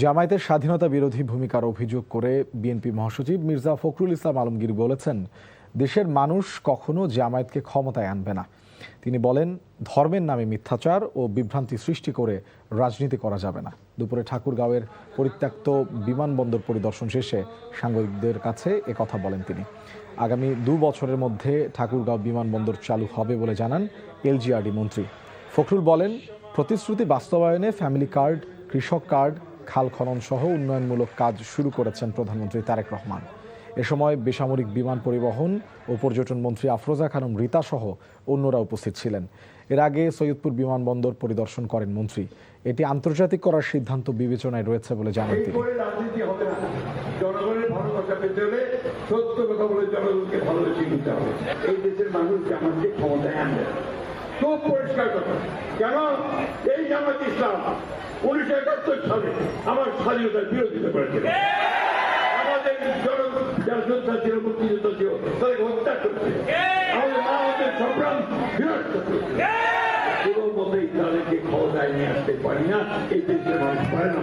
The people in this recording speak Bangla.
জামায়াতের স্বাধীনতা বিরোধী ভূমিকার অভিযোগ করে বিএনপি মহাসচিব মির্জা ফখরুল ইসলাম আলমগীর বলেছেন, দেশের মানুষ কখনো জামায়াতকে ক্ষমতায় আনবে না। তিনি বলেন, ধর্মের নামে মিথ্যাচার ও বিভ্রান্তি সৃষ্টি করে রাজনীতি করা যাবে না। দুপুরে ঠাকুরগাঁওয়ের পরিত্যক্ত বিমানবন্দর পরিদর্শন শেষে সাংবাদিকদের কাছে একথা বলেন তিনি। আগামী 2 বছরের মধ্যে ঠাকুরগাঁও বিমানবন্দর চালু হবে বলে জানান এলজিআরডি মন্ত্রী। ফখরুল বলেন, প্রতিশ্রুতি বাস্তবায়নে ফ্যামিলি কার্ড, কৃষক কার্ড, খাল খনন সহ উন্নয়নমূলক কাজ শুরু করেছেন প্রধানমন্ত্রী তারেক রহমান। এ সময় বেসামরিক বিমান পরিবহন ও পর্যটন মন্ত্রী আফরোজা খানম রীতা সহ অন্যরা উপস্থিত ছিলেন। এর আগে সৈয়দপুর বিমানবন্দর পরিদর্শন করেন মন্ত্রী। এটি আন্তর্জাতিক করার সিদ্ধান্ত বিবেচনায় রয়েছে বলে জানান তিনি। জনগণের ভালোবাসা পেতে হলে সত্য কথা বলে জনগণকে ভালোবেসে নিতে হবে। এই দেশের মানুষ জামাতকে ক্ষমতায় আনবে, খুব পরিষ্কার কথা। কেন এই জামাত ইসলাম 1971 সালে আমার স্বাধীনতার বিরোধিতা করেছিল, আমাদের যারা যোদ্ধা ছিল, মুক্তিযোদ্ধা ছিল, তাদেরকে হত্যা করছে, আমাদের মা আমাদের সংগ্রাম বিরাট করছে। কোনো মতেই তাদেরকে ক্ষমতায় নিয়ে আসতে পারি না, এই দেশের মানুষ পারে না।